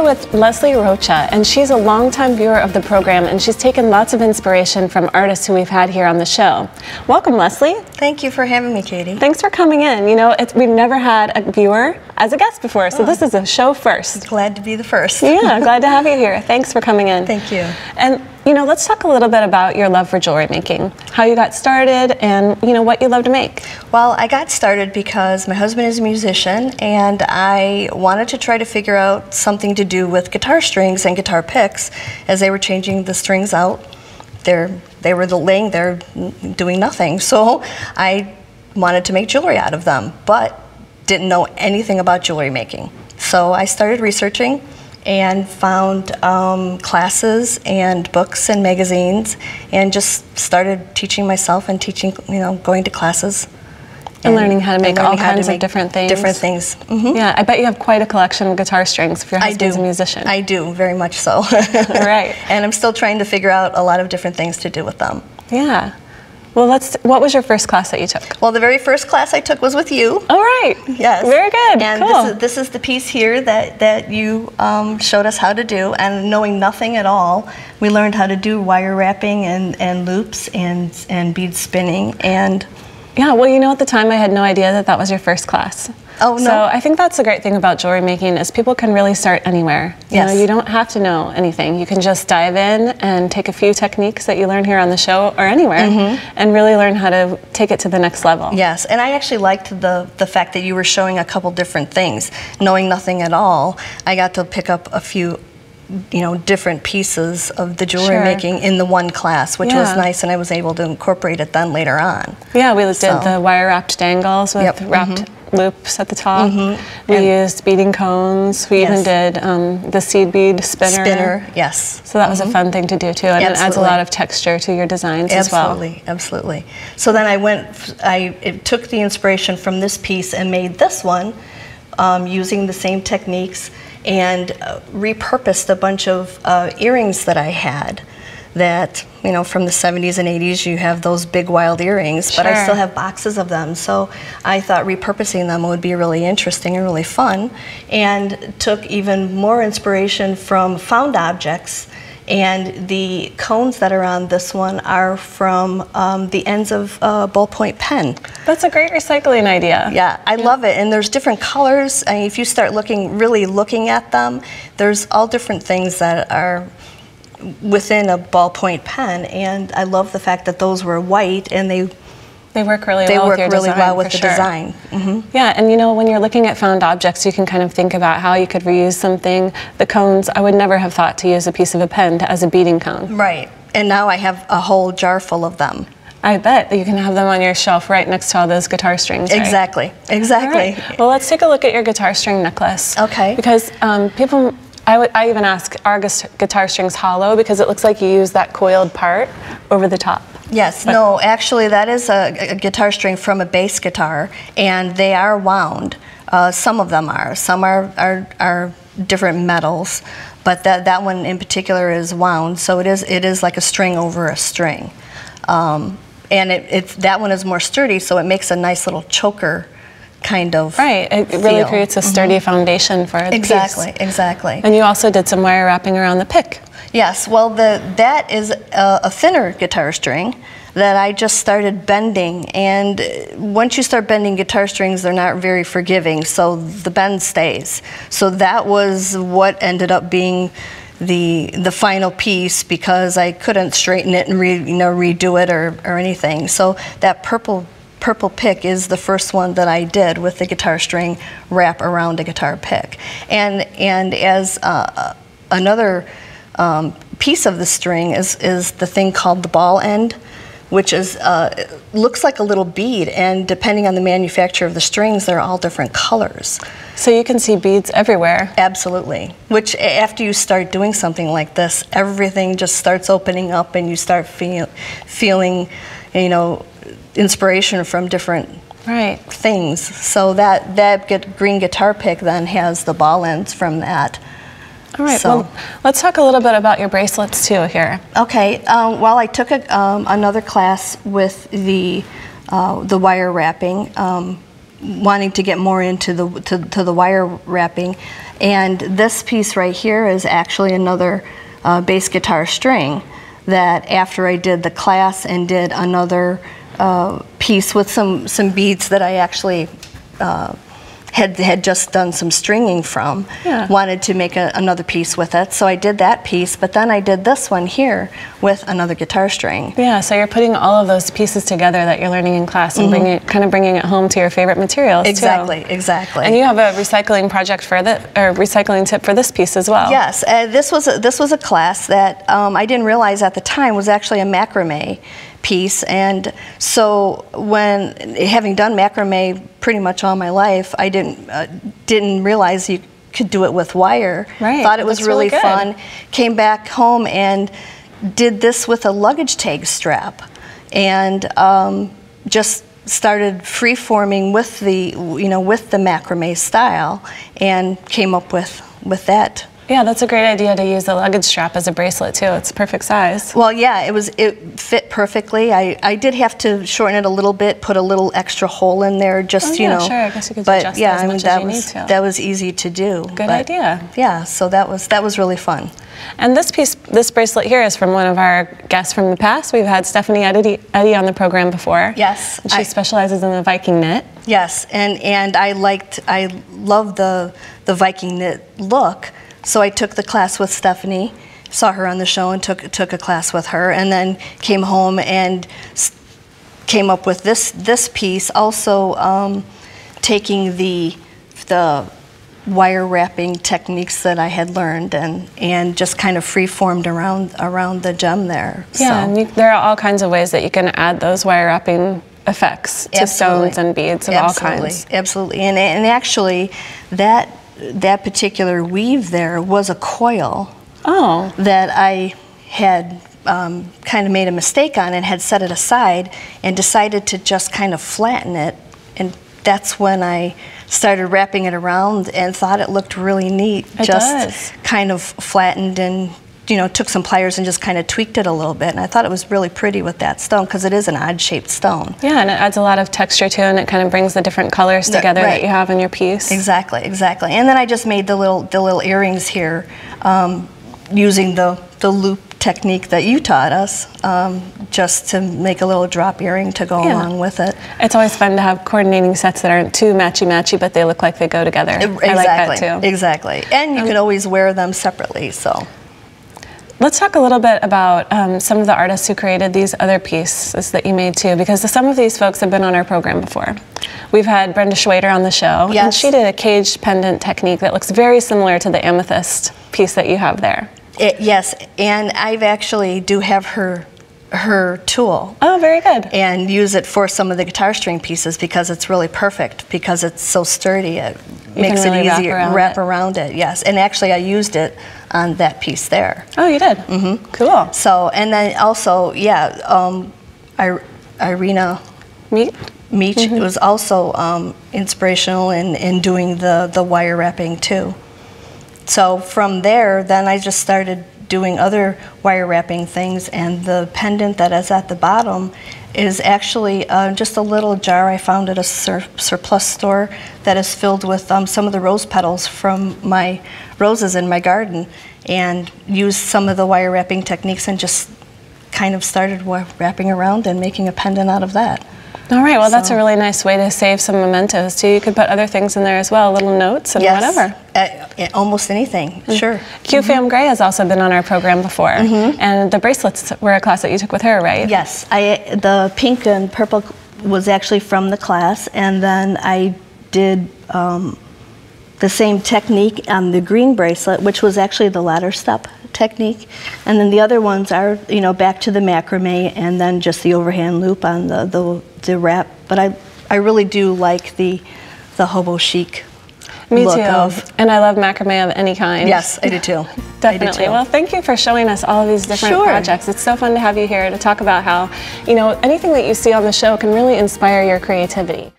here with Leslie Rocha, and she's a longtime viewer of the program, and she's taken lots of inspiration from artists who we've had here on the show. Welcome, Leslie. Thank you for having me, Katie. Thanks for coming in. You know, we've never had a viewer as a guest before, so this is a show first. Glad to be the first. Yeah, glad to have you here. Thanks for coming in. Thank you. And, you know, let's talk a little bit about your love for jewelry making, how you got started, and, you know, what you love to make. Well, I got started because my husband is a musician, and I wanted to try to figure out something to do with guitar strings and guitar picks. As they were changing the strings out, they were laying there doing nothing. So I wanted to make jewelry out of them, but didn't know anything about jewelry making. So I started researching and found classes and books and magazines, and just started teaching myself and teaching, you know, going to classes. And learning how to make all kinds of different things. Mm-hmm. Yeah, I bet you have quite a collection of guitar strings if your husband's a musician. I do, very much so. Right. And I'm still trying to figure out a lot of different things to do with them. Yeah. Well, what was your first class that you took? Well, the very first class I took was with you. All right. Yes. Very good. And cool. this is the piece here that you showed us how to do. And knowing nothing at all, we learned how to do wire wrapping and loops and bead spinning. And yeah, well, you know, at the time I had no idea that was your first class. Oh, no. So I think that's the great thing about jewelry making is people can really start anywhere. You know, you don't have to know anything. You can just dive in and take a few techniques that you learn here on the show or anywhere and really learn how to take it to the next level. Yes, and I actually liked the fact that you were showing a couple different things. Knowing nothing at all, I got to pick up a few, you know, different pieces of the jewelry making in the one class, which was nice, and I was able to incorporate it then later on. Yeah, we did the wire wrapped dangles with wrapped loops at the top. We used beading cones. We even did the seed bead spinner. Yes. So that was a fun thing to do too, and it adds a lot of texture to your designs as well. Absolutely. So then I took the inspiration from this piece and made this one using the same techniques, and repurposed a bunch of earrings that I had that, you know, from the 70s and 80s, you have those big wild earrings, but I still have boxes of them. So I thought repurposing them would be really interesting and really fun, and took even more inspiration from found objects. And the cones that are on this one are from the ends of a ballpoint pen. That's a great recycling idea. Yeah, I love it. And there's different colors. I mean, if you start really looking at them, there's all different things that are within a ballpoint pen. And I love the fact that those were white, and they work really well with the design. Yeah, and you know, when you're looking at found objects, you can kind of think about how you could reuse something. The cones, I would never have thought to use a piece of a pen as a beading cone. Right, and now I have a whole jar full of them. I bet that you can have them on your shelf right next to all those guitar strings. Right? Exactly. Right. Well, let's take a look at your guitar string necklace. Okay. Because people, I even ask, are guitar strings hollow? Because it looks like you use that coiled part over the top. Yes, no, actually that is a guitar string from a bass guitar, and they are wound. Some of them are. Some are different metals, but that one in particular is wound, so it is like a string over a string. And that one is more sturdy, so it makes a nice little choker kind of it really creates a sturdy foundation for the piece. Exactly. And you also did some wire wrapping around the pick. Yes, well, that is a thinner guitar string that I just started bending, and once you start bending guitar strings, they're not very forgiving, so the bend stays. So that was what ended up being the final piece, because I couldn't straighten it and redo it or anything. So that purple pick is the first one that I did with the guitar string wrap around a guitar pick. And as another piece of the string is the thing called the ball end, which is looks like a little bead, and depending on the manufacturer of the strings, they're all different colors. So you can see beads everywhere. Absolutely. Which, after you start doing something like this, everything just starts opening up, and you start feeling, you know, inspiration from different things. So that green guitar pick then has the ball ends from that. All right, well, let's talk a little bit about your bracelets too here. Okay, well, I took another class with the wire wrapping, wanting to get more into the wire wrapping, And this piece right here is actually another bass guitar string that after I did the class and did another piece with some beads that I actually had just done some stringing from, wanted to make another piece with it. So I did that piece, but then I did this one here with another guitar string. Yeah, so you're putting all of those pieces together that you're learning in class and bringing it home to your favorite materials Exactly, too. exactly. And you have a recycling project for recycling tip for this piece as well. Yes, this was a class that I didn't realize at the time was actually a macrame piece, and so when having done macrame pretty much all my life, I didn't realize you could do it with wire. Right. Thought it was really good. fun. Came back home and did this with a luggage tag strap, and just started free-forming with the with the macrame style, and came up with that. Yeah, that's a great idea to use the luggage strap as a bracelet too. It's perfect size. Well, yeah, it fit perfectly. I did have to shorten it a little bit, put a little extra hole in there, just Sure, I guess you could adjust yeah, as much as you need to. That was easy to do. Good idea. Yeah, so that was really fun. And this bracelet here is from one of our guests from the past. We've had Stephanie Eddy on the program before. Yes, and she specializes in the Viking knit. Yes, and I love the Viking knit look. So I took the class with Stephanie, saw her on the show and took a class with her, and then came home and came up with this piece, also taking the wire wrapping techniques that I had learned and just kind of free-formed around the gem there. Yeah, and there are all kinds of ways that you can add those wire wrapping effects to stones and beads of all kinds. Absolutely, and actually that particular weave there was a coil that I had kind of made a mistake on and had set it aside and decided to just kind of flatten it, and that's when I started wrapping it around and thought it looked really neat. It does. Kind of flattened and took some pliers and just kind of tweaked it a little bit, and I thought it was really pretty with that stone because it is an odd-shaped stone. Yeah, and it adds a lot of texture to it, and it kind of brings the different colors together that you have in your piece. Exactly, exactly. And then I just made the little earrings here using the loop technique that you taught us, just to make a little drop earring to go along with it. It's always fun to have coordinating sets that aren't too matchy-matchy, but they look like they go together. Exactly, I like that too. Exactly. And you can always wear them separately, so. Let's talk a little bit about some of the artists who created these other pieces that you made too, because some of these folks have been on our program before. We've had Brenda Schwader on the show, and she did a caged pendant technique that looks very similar to the amethyst piece that you have there. Yes, and I've actually do have her tool. Oh, very good. And use it for some of the guitar string pieces because it's really perfect, because it's so sturdy. It makes it easy to wrap around it. Yes, and actually I used it on that piece there. Oh, you did? Mm-hmm. Cool. So, and then also, Irina Meach was also inspirational in doing the wire wrapping too. So from there, then I just started doing other wire wrapping things, and the pendant that is at the bottom is actually just a little jar I found at a surplus store that is filled with some of the rose petals from my roses in my garden, and used some of the wire wrapping techniques and just kind of started wrapping around and making a pendant out of that. All right, well, that's a really nice way to save some mementos too. You could put other things in there as well, little notes and whatever. Almost anything, sure. Q Fam Gray has also been on our program before, and the bracelets were a class that you took with her, right? Yes, the pink and purple was actually from the class, and then I did the same technique on the green bracelet, which was actually the ladder step technique, and then the other ones are back to the macrame and then just the overhand loop on the wrap. But I really do like the hobo chic look of. And I love macrame of any kind. Yes, I do too. Definitely. I do too. Well, thank you for showing us all of these different projects. It's so fun to have you here to talk about how anything that you see on the show can really inspire your creativity.